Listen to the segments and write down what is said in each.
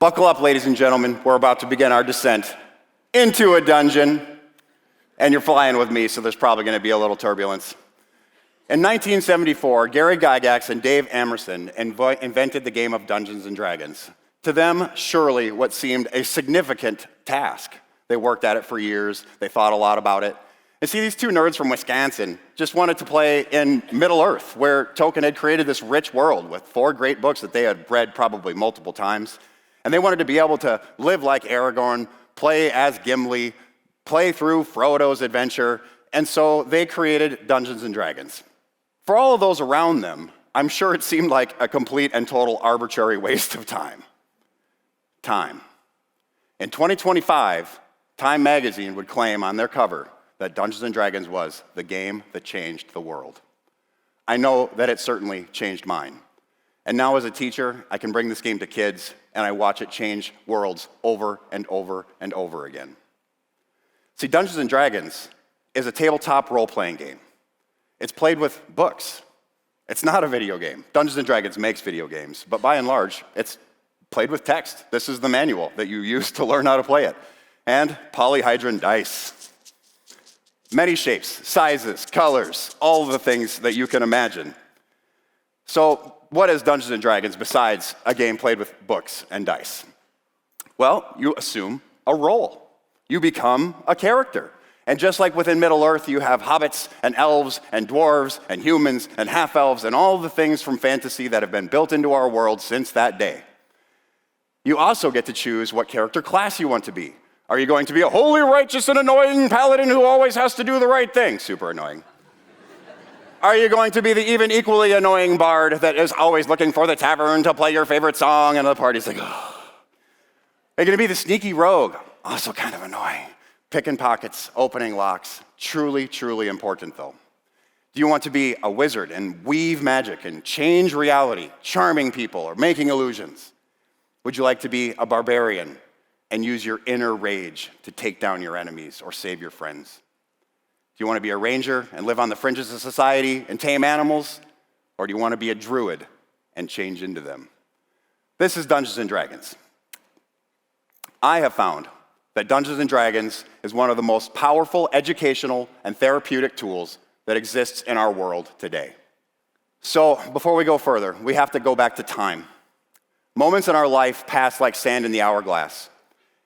Buckle up, ladies and gentlemen. We're about to begin our descent into a dungeon. And you're flying with me, so there's probably going to be a little turbulence. In 1974, Gary Gygax and Dave Emerson invented the game of Dungeons and Dragons. To them, surely what seemed a significant task. They worked at it for years. They thought a lot about it. And see, these two nerds from Wisconsin just wanted to play in Middle-earth, where Tolkien had created this rich world with 4 great books that they had read probably multiple times. And they wanted to be able to live like Aragorn, play as Gimli, play through Frodo's adventure, and so they created Dungeons and Dragons. For all of those around them, I'm sure it seemed like a complete and total arbitrary waste of time. Time. In 2025, Time magazine would claim on their cover that Dungeons and Dragons was the game that changed the world. I know that it certainly changed mine. And now as a teacher, I can bring this game to kids, and I watch it change worlds over and over and over again. See, Dungeons and Dragons is a tabletop role-playing game. It's played with books. It's not a video game. Dungeons and Dragons makes video games, but by and large, it's played with text. This is the manual that you use to learn how to play it. And polyhedron dice. Many shapes, sizes, colors, all of the things that you can imagine. So, what is Dungeons and Dragons besides a game played with books and dice? Well, you assume a role. You become a character. And just like within Middle-earth, you have hobbits and elves and dwarves and humans and half-elves and all the things from fantasy that have been built into our world since that day. You also get to choose what character class you want to be. Are you going to be a holy, righteous, and annoying paladin who always has to do the right thing? Super annoying. Are you going to be the even equally annoying bard that is always looking for the tavern to play your favorite song and the party's like, oh. Are you going to be the sneaky rogue? Also kind of annoying. Picking pockets, opening locks. Truly, truly important though. Do you want to be a wizard and weave magic and change reality, charming people or making illusions? Would you like to be a barbarian and use your inner rage to take down your enemies or save your friends? Do you want to be a ranger and live on the fringes of society and tame animals? Or do you want to be a druid and change into them? This is Dungeons and Dragons. I have found that Dungeons and Dragons is one of the most powerful educational and therapeutic tools that exists in our world today. So before we go further, we have to go back to time. Moments in our life pass like sand in the hourglass.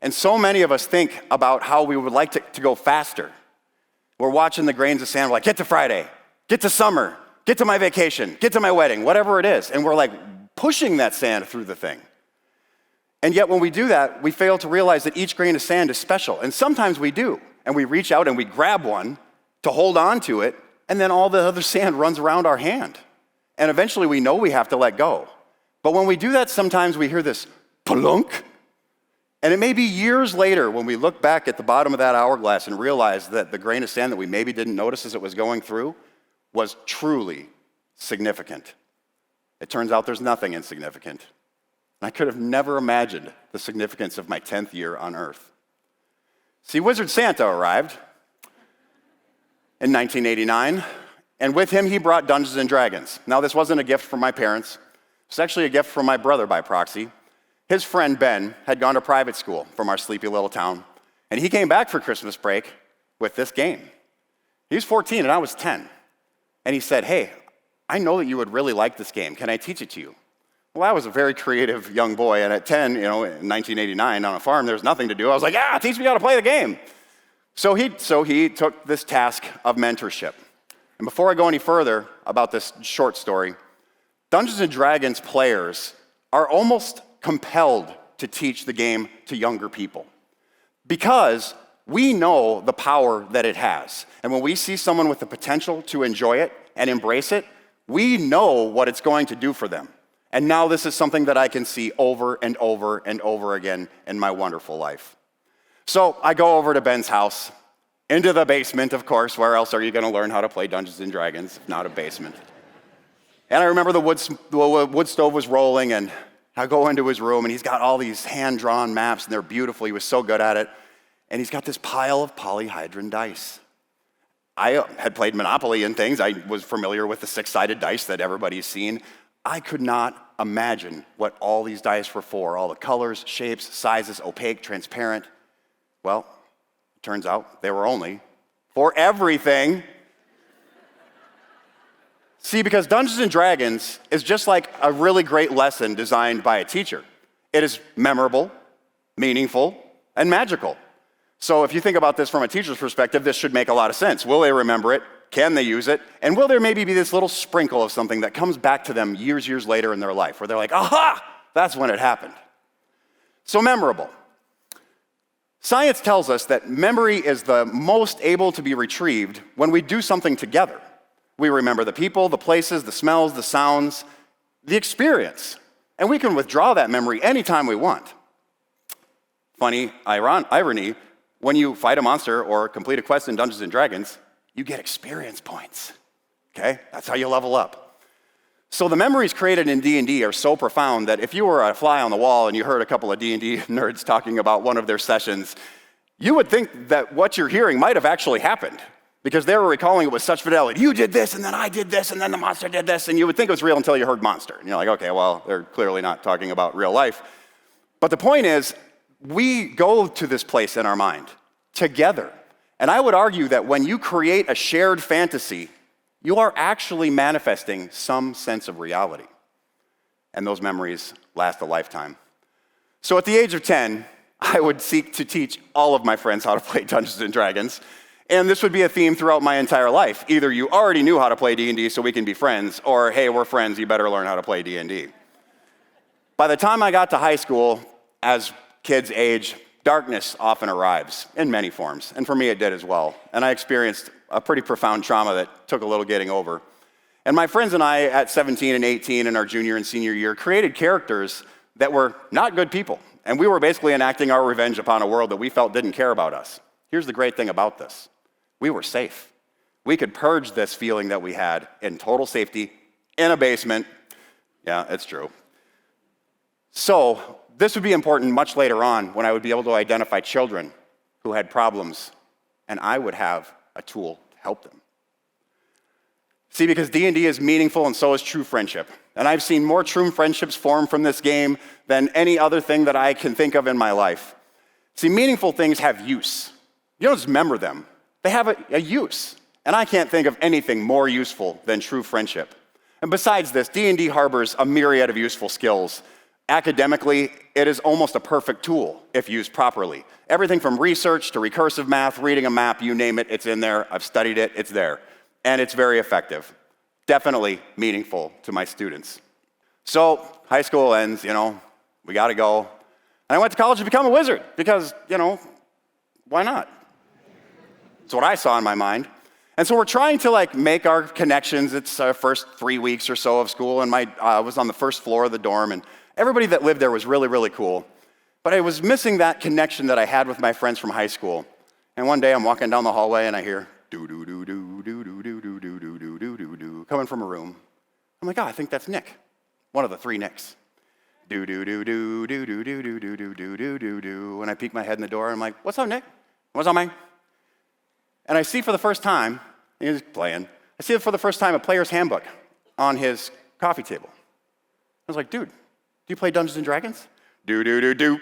And so many of us think about how we would like to go faster. We're watching the grains of sand, we're like, get to Friday, get to summer, get to my vacation, get to my wedding, whatever it is. And we're like pushing that sand through the thing. And yet when we do that, we fail to realize that each grain of sand is special. And sometimes we do. And we reach out and we grab one to hold on to it, and then all the other sand runs around our hand. And eventually we know we have to let go. But when we do that, sometimes we hear this plunk. And it may be years later when we look back at the bottom of that hourglass and realize that the grain of sand that we maybe didn't notice as it was going through was truly significant. It turns out there's nothing insignificant. And I could have never imagined the significance of my 10th year on Earth. See, Wizard Santa arrived in 1989, and with him he brought Dungeons and Dragons. Now, this wasn't a gift from my parents. It was actually a gift from my brother by proxy. His friend Ben had gone to private school from our sleepy little town, and he came back for Christmas break with this game. He was 14 and I was 10. And he said, hey, I know that you would really like this game. Can I teach it to you? Well, I was a very creative young boy, and at 10, in 1989 on a farm, there was nothing to do. I was like, teach me how to play the game. So he took this task of mentorship. And before I go any further about this short story, Dungeons and Dragons players are almost compelled to teach the game to younger people because we know the power that it has. And when we see someone with the potential to enjoy it and embrace it, we know what it's going to do for them. And now this is something that I can see over and over and over again in my wonderful life. So I go over to Ben's house, into the basement, of course. Where else are you going to learn how to play Dungeons and Dragons if not a basement? And I remember the wood stove was rolling, and I go into his room, and he's got all these hand-drawn maps, and they're beautiful. He was so good at it. And he's got this pile of polyhedron dice. I had played Monopoly and things. I was familiar with the 6-sided dice that everybody's seen. I could not imagine what all these dice were for, all the colors, shapes, sizes, opaque, transparent. Well, it turns out they were only for everything. See, because Dungeons & Dragons is just like a really great lesson designed by a teacher. It is memorable, meaningful, and magical. So if you think about this from a teacher's perspective, this should make a lot of sense. Will they remember it? Can they use it? And will there maybe be this little sprinkle of something that comes back to them years later in their life, where they're like, aha, that's when it happened. So memorable. Science tells us that memory is the most able to be retrieved when we do something together. We remember the people, the places, the smells, the sounds, the experience. And we can withdraw that memory anytime we want. Funny irony, when you fight a monster or complete a quest in Dungeons & Dragons, you get experience points, okay? That's how you level up. So the memories created in D&D are so profound that if you were a fly on the wall and you heard a couple of D&D nerds talking about one of their sessions, you would think that what you're hearing might have actually happened, because they were recalling it with such fidelity. You did this, and then I did this, and then the monster did this, and you would think it was real until you heard monster. And you're like, okay, well, they're clearly not talking about real life. But the point is, we go to this place in our mind together. And I would argue that when you create a shared fantasy, you are actually manifesting some sense of reality. And those memories last a lifetime. So at the age of 10, I would seek to teach all of my friends how to play Dungeons & Dragons. And this would be a theme throughout my entire life. Either you already knew how to play D&D so we can be friends, or hey, we're friends, you better learn how to play D&D. By the time I got to high school, as kids age, darkness often arrives in many forms. And for me, it did as well. And I experienced a pretty profound trauma that took a little getting over. And my friends and I, at 17 and 18 in our junior and senior year, created characters that were not good people. And we were basically enacting our revenge upon a world that we felt didn't care about us. Here's the great thing about this. We were safe. We could purge this feeling that we had in total safety, in a basement. Yeah, it's true. So this would be important much later on when I would be able to identify children who had problems, and I would have a tool to help them. See, because D&D is meaningful and so is true friendship. And I've seen more true friendships form from this game than any other thing that I can think of in my life. See, meaningful things have use. You don't just remember them. They have a use. And I can't think of anything more useful than true friendship. And besides this, D&D harbors a myriad of useful skills. Academically, it is almost a perfect tool if used properly. Everything from research to recursive math, reading a map, you name it, it's in there. I've studied it, it's there. And it's very effective. Definitely meaningful to my students. So high school ends, we gotta go. And I went to college to become a wizard because, why not? That's what I saw in my mind. And so we're trying to make our connections. It's our first 3 weeks or so of school, and I was on the first floor of the dorm, and everybody that lived there was really, really cool. But I was missing that connection that I had with my friends from high school. And one day I'm walking down the hallway and I hear do-do-do-do-do-do-do-do-do-do-do-do coming from a room. I'm like, I think that's Nick, one of the 3 Nicks. Do-do-do-do-do-do-do-do-do-do-do-do. And I peek my head in the door and I'm like, what's up, Nick? What's up, man? And I see for the first time, he's playing, I see for the first time a player's handbook on his coffee table. I was like, dude, do you play Dungeons & Dragons? Do-do-do-do.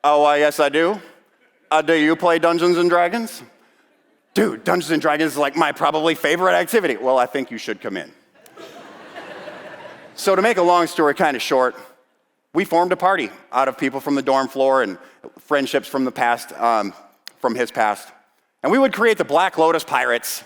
Oh, yes, I do. Do you play Dungeons & Dragons? Dude, Dungeons & Dragons is my probably favorite activity. Well, I think you should come in. So to make a long story kind of short, we formed a party out of people from the dorm floor and friendships from the past, from his past. And we would create the Black Lotus Pirates.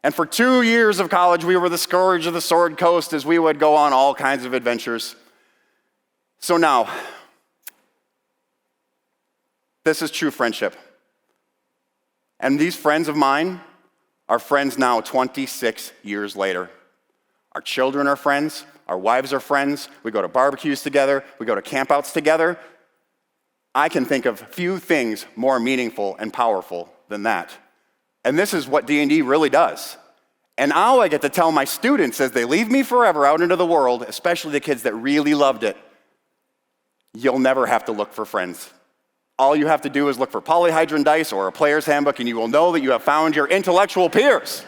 And for 2 years of college, we were the scourge of the Sword Coast as we would go on all kinds of adventures. So now, this is true friendship. And these friends of mine are friends now 26 years later. Our children are friends. Our wives are friends. We go to barbecues together. We go to campouts together. I can think of few things more meaningful and powerful than that. And this is what D&D really does. And now I get to tell my students as they leave me forever out into the world, especially the kids that really loved it, you'll never have to look for friends. All you have to do is look for polyhedron dice or a player's handbook, and you will know that you have found your intellectual peers.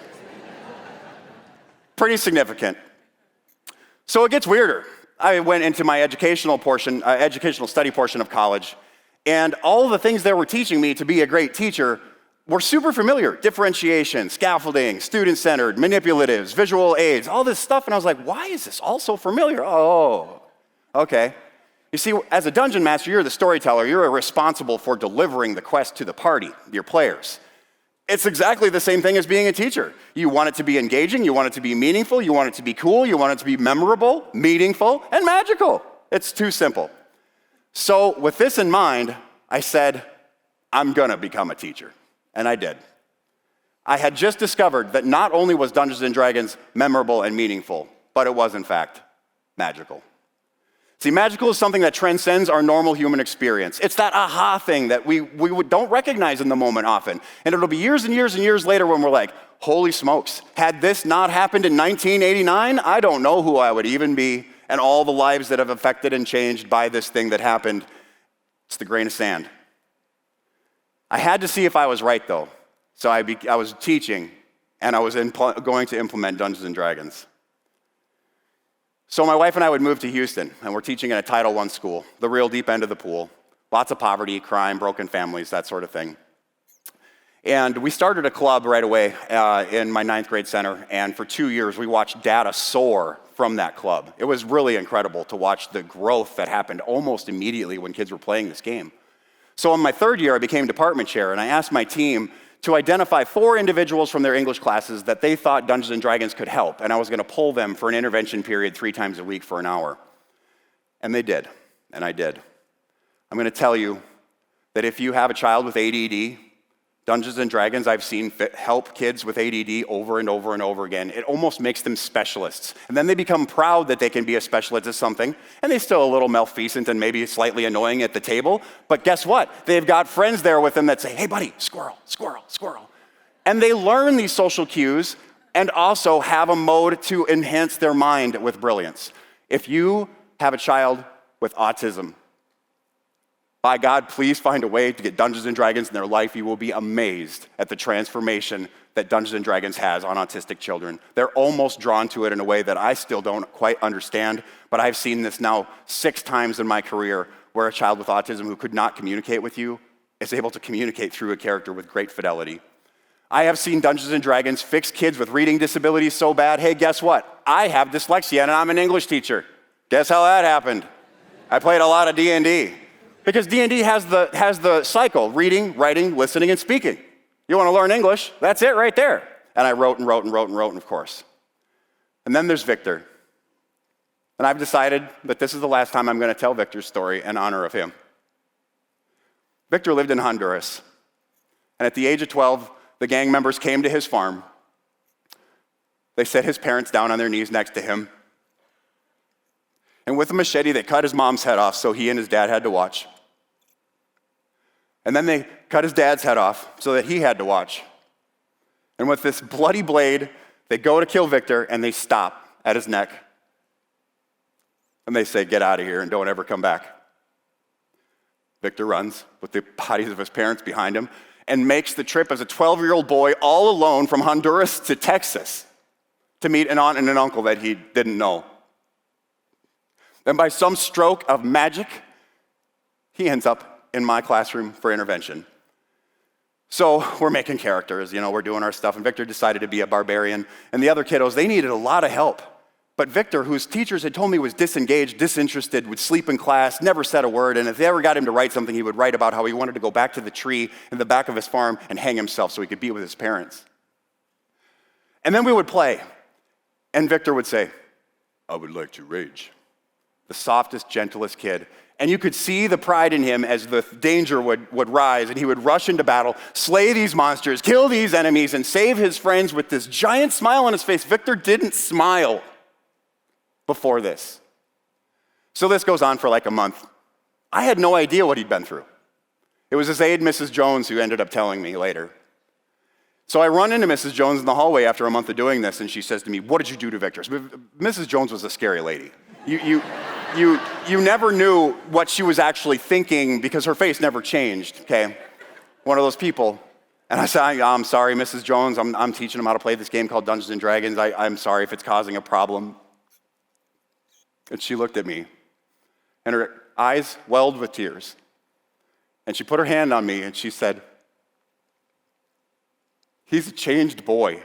Pretty significant. So it gets weirder. I went into my educational study portion of college, and all the things they were teaching me to be a great teacher were super familiar. Differentiation, scaffolding, student-centered, manipulatives, visual aids, all this stuff. And I was like, why is this all so familiar? Oh, okay. You see, as a dungeon master, you're the storyteller. You're responsible for delivering the quest to the party, your players. It's exactly the same thing as being a teacher. You want it to be engaging, you want it to be meaningful, you want it to be cool, you want it to be memorable, meaningful, and magical. It's too simple. So with this in mind, I said, I'm gonna become a teacher. And I did. I had just discovered that not only was Dungeons & Dragons memorable and meaningful, but it was in fact magical. See, magical is something that transcends our normal human experience. It's that aha thing that we don't recognize in the moment often. And it'll be years and years and years later when we're like, holy smokes, had this not happened in 1989, I don't know who I would even be, and all the lives that have affected and changed by this thing that happened. It's the grain of sand. I had to see if I was right, though. So I was teaching, and I was going to implement Dungeons & Dragons. So my wife and I would move to Houston, and we're teaching in a Title I school, the real deep end of the pool. Lots of poverty, crime, broken families, that sort of thing. And we started a club right away in my 9th grade center, and for 2 years we watched data soar from that club. It was really incredible to watch the growth that happened almost immediately when kids were playing this game. So in my 3rd year, I became department chair, and I asked my team to identify 4 individuals from their English classes that they thought Dungeons & Dragons could help, and I was going to pull them for an intervention period 3 times a week for an hour. And they did, and I did. I'm going to tell you that if you have a child with ADD, Dungeons & Dragons, I've seen help kids with ADD over and over and over again. It almost makes them specialists. And then they become proud that they can be a specialist at something, and they're still a little malfeasant and maybe slightly annoying at the table. But guess what? They've got friends there with them that say, hey, buddy, squirrel, squirrel, squirrel. And they learn these social cues and also have a mode to enhance their mind with brilliance. If you have a child with autism, by God, please find a way to get Dungeons & Dragons in their life. You will be amazed at the transformation that Dungeons & Dragons has on autistic children. They're almost drawn to it in a way that I still don't quite understand, but I've seen this now 6 times in my career where a child with autism who could not communicate with you is able to communicate through a character with great fidelity. I have seen Dungeons & Dragons fix kids with reading disabilities so bad, hey, guess what? I have dyslexia and I'm an English teacher. Guess how that happened? I played a lot of D&D. Because D&D has the cycle, reading, writing, listening, and speaking. You want to learn English? That's it right there. And I wrote and wrote and wrote and wrote, and of course. And then there's Victor. And I've decided that this is the last time I'm going to tell Victor's story in honor of him. Victor lived in Honduras. And at the age of 12, the gang members came to his farm. They set his parents down on their knees next to him. And with a machete, they cut his mom's head off so he and his dad had to watch. And then they cut his dad's head off so that he had to watch. And with this bloody blade, they go to kill Victor and they stop at his neck. And they say, get out of here and don't ever come back. Victor runs with the bodies of his parents behind him and makes the trip as a 12-year-old boy all alone from Honduras to Texas to meet an aunt and an uncle that he didn't know. Then by some stroke of magic, he ends up in my classroom for intervention. So we're making characters, we're doing our stuff, and Victor decided to be a barbarian. And the other kiddos, they needed a lot of help. But Victor, whose teachers had told me was disengaged, disinterested, would sleep in class, never said a word, and if they ever got him to write something, he would write about how he wanted to go back to the tree in the back of his farm and hang himself so he could be with his parents. And then we would play, and Victor would say, I would like to rage. The softest, gentlest kid. And you could see the pride in him as the danger would rise, and he would rush into battle, slay these monsters, kill these enemies, and save his friends with this giant smile on his face. Victor didn't smile before this. So this goes on for like a month. I had no idea what he'd been through. It was his aide, Mrs. Jones, who ended up telling me later. So I run into Mrs. Jones in the hallway after a month of doing this, and she says to me, what did you do to Victor? Mrs. Jones was a scary lady. You never knew what she was actually thinking because her face never changed, okay? One of those people. And I said, I'm sorry, Mrs. Jones. I'm teaching them how to play this game called Dungeons & Dragons. I'm sorry if it's causing a problem. And she looked at me, and her eyes welled with tears. And she put her hand on me, and she said, he's a changed boy.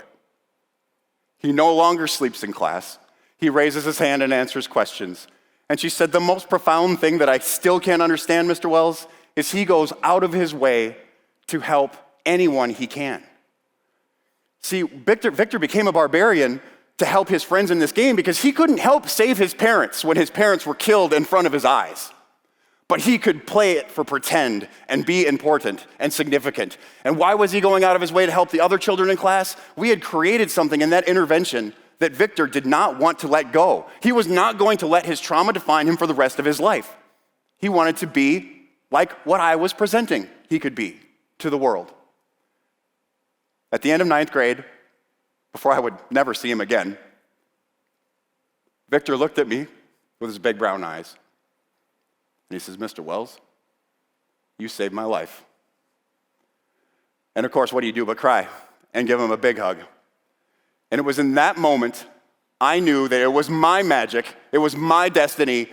He no longer sleeps in class. He raises his hand and answers questions. And she said, the most profound thing that I still can't understand, Mr. Wells, is he goes out of his way to help anyone he can. See, Victor became a barbarian to help his friends in this game because he couldn't help save his parents when his parents were killed in front of his eyes. But he could play it for pretend and be important and significant. And why was he going out of his way to help the other children in class? We had created something in that intervention that Victor did not want to let go. He was not going to let his trauma define him for the rest of his life. He wanted to be like what I was presenting he could be to the world. At the end of 9th grade, before I would never see him again, Victor looked at me with his big brown eyes. And he says, Mr. Wells, you saved my life. And of course, what do you do but cry and give him a big hug? And it was in that moment I knew that it was my magic, it was my destiny.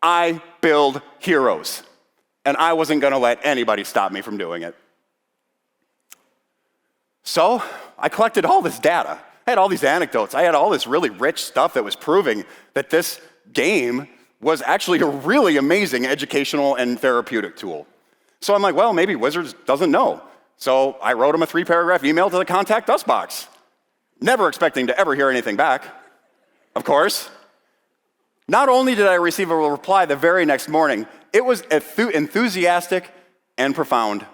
I build heroes. And I wasn't going to let anybody stop me from doing it. So I collected all this data. I had all these anecdotes. I had all this really rich stuff that was proving that this game was actually a really amazing educational and therapeutic tool. So I'm like, well, maybe Wizards doesn't know. So I wrote him a 3-paragraph email to the contact us box, never expecting to ever hear anything back, of course. Not only did I receive a reply the very next morning, it was enthusiastic and profound.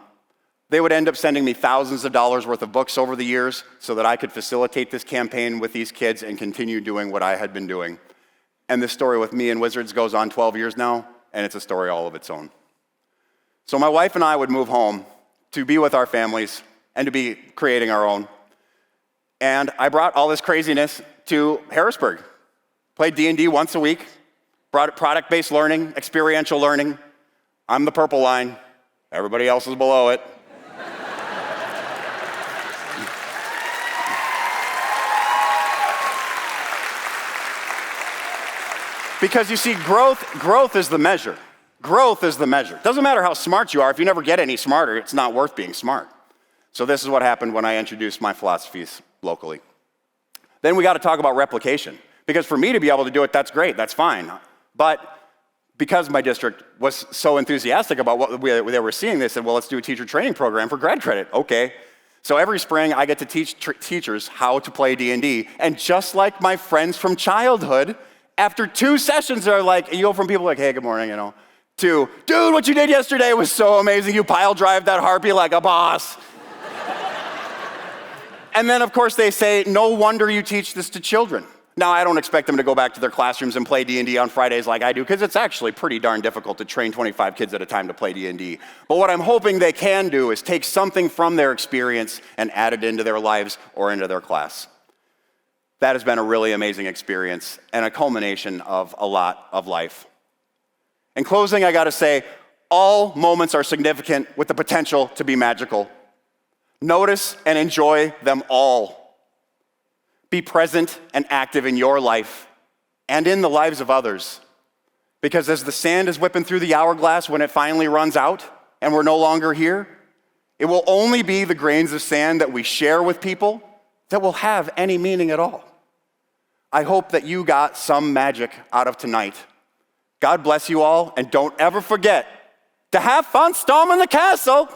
They would end up sending me thousands of dollars worth of books over the years so that I could facilitate this campaign with these kids and continue doing what I had been doing. And this story with me and Wizards goes on 12 years now, and it's a story all of its own. So my wife and I would move home to be with our families and to be creating our own. And I brought all this craziness to Harrisburg. Played D&D once a week, brought product-based learning, experiential learning. I'm the purple line, everybody else is below it. Because you see, growth is the measure. Growth is the measure. Doesn't matter how smart you are, if you never get any smarter, it's not worth being smart. So this is what happened when I introduced my philosophies locally. Then we got to talk about replication. Because for me to be able to do it, that's great, that's fine. But because my district was so enthusiastic about what they were seeing, they said, well, let's do a teacher training program for grad credit. Okay. So every spring, I get to teach teachers how to play D&D. And just like my friends from childhood, after 2 sessions, they're like, you go from people like, hey, good morning, to, dude, what you did yesterday was so amazing. You pile drive that harpy like a boss. And then, of course, they say, no wonder you teach this to children. Now, I don't expect them to go back to their classrooms and play D&D on Fridays like I do, because it's actually pretty darn difficult to train 25 kids at a time to play D&D. But what I'm hoping they can do is take something from their experience and add it into their lives or into their class. That has been a really amazing experience and a culmination of a lot of life. In closing, I got to say, all moments are significant with the potential to be magical. Notice and enjoy them all. Be present and active in your life and in the lives of others. Because as the sand is whipping through the hourglass when it finally runs out and we're no longer here, it will only be the grains of sand that we share with people that will have any meaning at all. I hope that you got some magic out of tonight. God bless you all, and don't ever forget to have fun storming the castle.